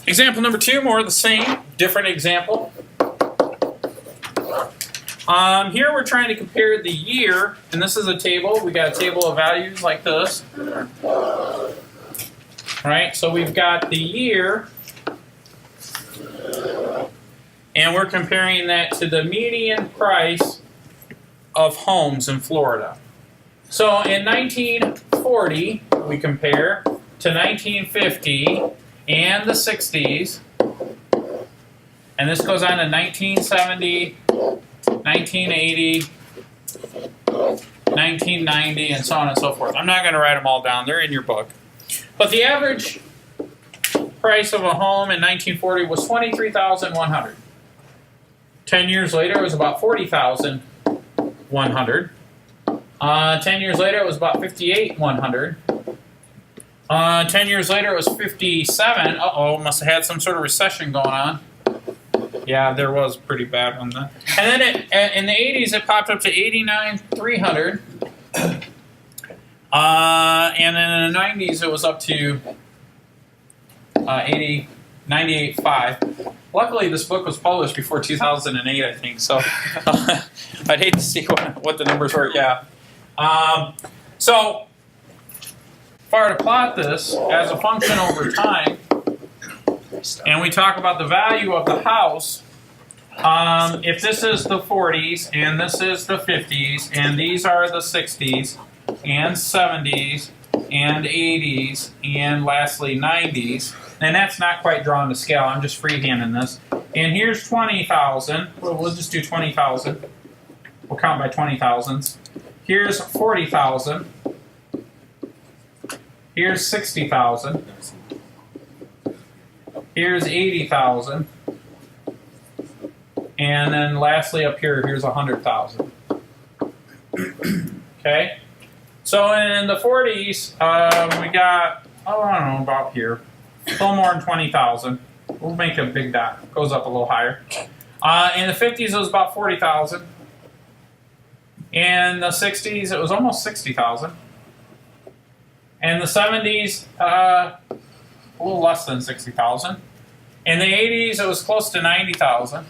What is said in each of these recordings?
Example number 2, more of the same, different example. Here we're trying to compare the year, and this is a table. We got a table of values like this. Right, so we've got the year, and we're comparing that to the median price of homes in Florida. So in 1940, we compare to 1950 and the 60s, and this goes on to 1970, 1980, 1990, and so on and so forth. I'm not going to write them all down. They're in your book. But the average price of a home in 1940 was $23,100. 10 years later, it was about $40,100. 10 years later, it was about $58,100. 10 years later, it was $57,000. Uh-oh, must have had some sort of recession going on. Yeah, there was a pretty bad one then. And then in the 80s, it popped up to $89,300. And then in the 90s, it was up to $98,500. Luckily, this book was published before 2008, I think. So I'd hate to see what the numbers were. Yeah. So if I were to plot this as a function over time, and we talk about the value of the house, if this is the 40s, and this is the 50s, and these are the 60s, and 70s, and 80s, and lastly 90s, and that's not quite drawn to scale, I'm just freehanding this. And here's 20,000, we'll just do 20,000, we'll count by 20,000s. Here's 40,000, here's 60,000, here's 80,000, and then lastly up here, here's 100,000. Okay? So in the 40s, we got, oh, I don't know, about here, a little more than 20,000. We'll make a big dot, goes up a little higher. In the 50s, it was about 40,000. In the 60s, it was almost 60,000. In the 70s, a little less than 60,000. In the 80s, it was close to 90,000.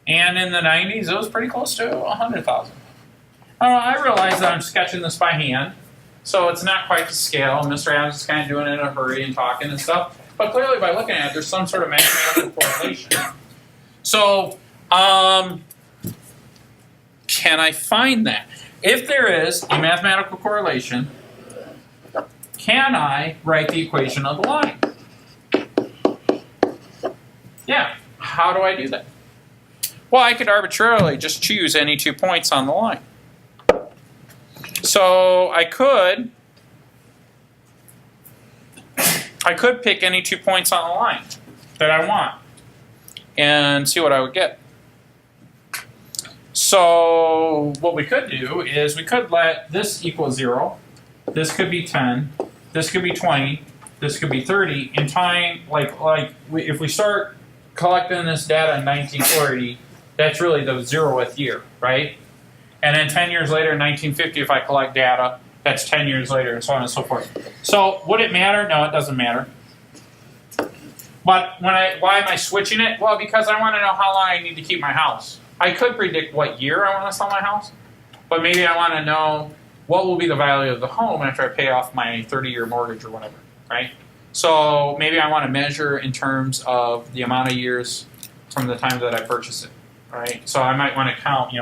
And in the 90s, it was pretty close to 100,000. I realize that I'm sketching this by hand, so it's not quite to scale. Mr. Adams is kind of doing it in a hurry and talking and stuff. But clearly, by looking at it, there's some sort of mathematical correlation. So, can I find that? If there is a mathematical correlation, can I write the equation of the line? Yeah. How do I do that? Well, I could arbitrarily just choose any 2 points on the line. So I could pick any 2 points on the line that I want and see what I would get. So what we could do is we could let this equal 0. This could be 10. This could be 20. This could be 30. In time, if we start collecting this data in 1940, that's really the 0th year, right? And then 10 years later, in 1950, if I collect data, that's 10 years later, and so on and so forth. So would it matter? No, it doesn't matter. But why am I switching it? Well, because I want to know how long I need to keep my house. I could predict what year I want to sell my house, but maybe I want to know what will be the value of the home after I pay off my 30-year mortgage or whatever, right? So maybe I want to measure in terms of the amount of years from the time that I purchased it, right? So I might want to count,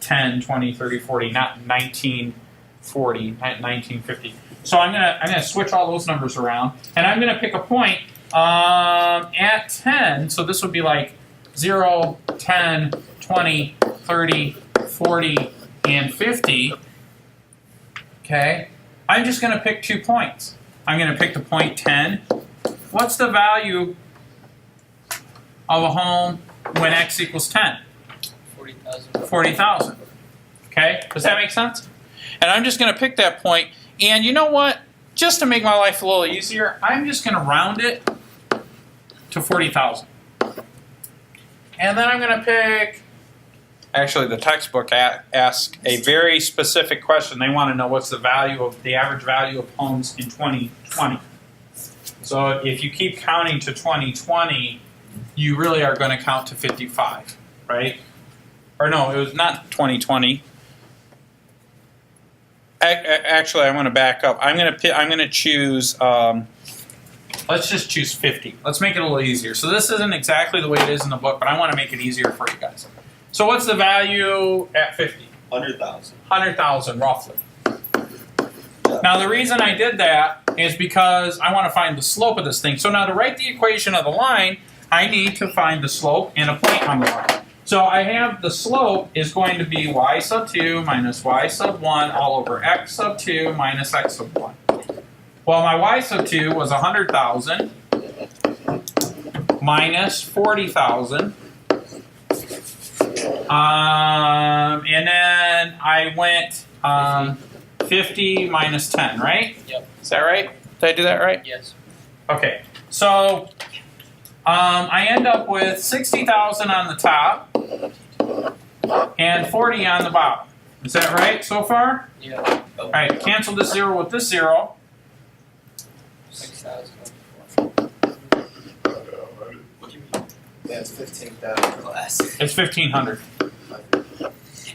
10, 20, 30, 40, not 1940, 1950. So I'm gonna switch all those numbers around, and I'm gonna pick a point at 10. So this would be like 0, 10, 20, 30, 40, and 50. Okay, I'm just gonna pick 2 points. I'm gonna pick the point 10. What's the value of a home when x equals 10? 40,000. Okay, does that make sense? And I'm just going to pick that point, and you know what? Just to make my life a little easier, I'm just going to round it to 40,000. And then I'm going to pick, actually the textbook asks a very specific question. They want to know what's the average value of homes in 2020. So if you keep counting to 2020, you really are going to count to 55, right? Or no, it was not 2020. Actually, I want to back up. I'm going to choose. Let's just choose 50. Let's make it a little easier. So this isn't exactly the way it is in the book, but I want to make it easier for you guys. So what's the value at 50? 100,000. 100,000 roughly. Now the reason I did that is because I want to find the slope of this thing. So now to write the equation of the line, I need to find the slope and a point on the line. So I have the slope is going to be y sub 2 minus y sub 1 all over x sub 2 minus x sub 1. Well, my y sub 2 was 100,000 minus 40,000. And then I went 50 minus 10, right? Yep. Is that right? Did I do that right? Yes. Okay. So I end up with 60,000 on the top and 40 on the bottom. Is that right so far? Yeah. All right. Cancel this 0 with this 0. 6,000. What do you mean? That's 15,000 less. It's 1,500.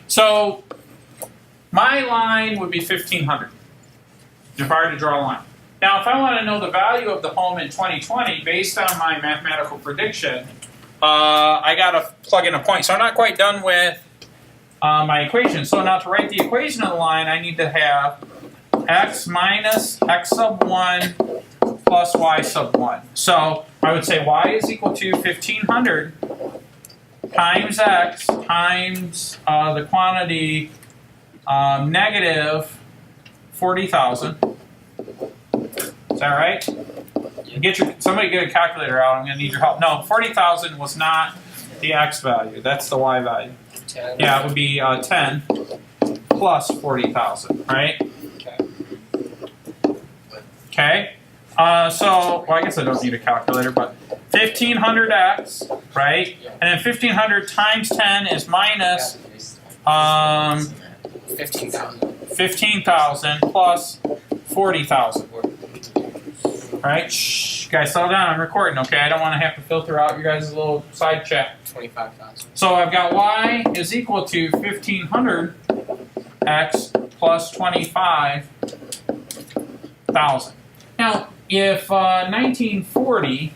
So my line would be 1,500 if I were to draw a line. Now, if I want to know the value of the home in 2020 based on my mathematical prediction, I got to plug in a point. So I'm not quite done with my equation. So now to write the equation of the line, I need to have x minus x sub 1 plus y sub 1. So I would say y is equal to 1,500 times x times the quantity negative 40,000. Is that right? Somebody get a calculator out. I'm going to need your help. No, 40,000 was not the x value. That's the y value. 10. Yeah, it would be 10 plus 40,000, right? Okay. Okay. So, well, I guess I don't need a calculator, but 1,500x, right? Yeah. And then 1,500 times 10 is minus 15,000. 15,000 plus 40,000. All right, shh, guys, settle down. I'm recording, okay? I don't want to have to filter out your guys' little side chat. 25,000. So I've got y is equal to 1,500x plus 25,000. Now, if 1940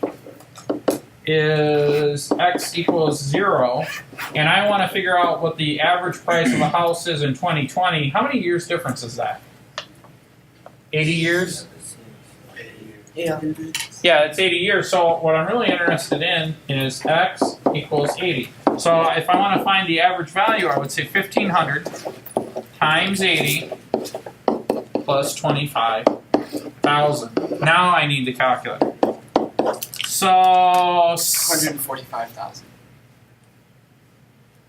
is x equals 0, and I want to figure out what the average price of a house is in 2020, how many years difference is that? 80 years? Yeah. Yeah, it's 80 years. So what I'm really interested in is x equals 80. So if I want to find the average value, I would say 1,500 times 80 plus 25,000. Now I need the calculator. So 145,000.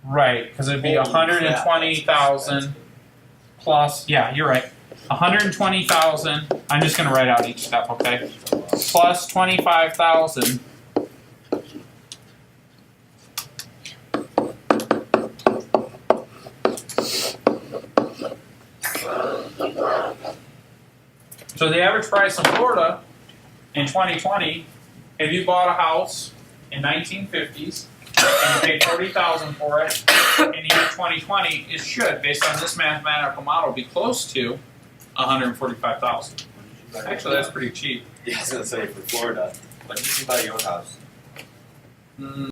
right, because it'd be 120,000 plus. Yeah, you're right. 120,000. I'm just going to write out each step, okay? Plus 25,000. So the average price in Florida in 2020, if you bought a house in 1950s and you paid 40,000 for it in the year 2020, it should, based on this mathematical model, be close to 145,000. Actually, that's pretty cheap. Yeah, I was going to say for Florida. When did you buy your house?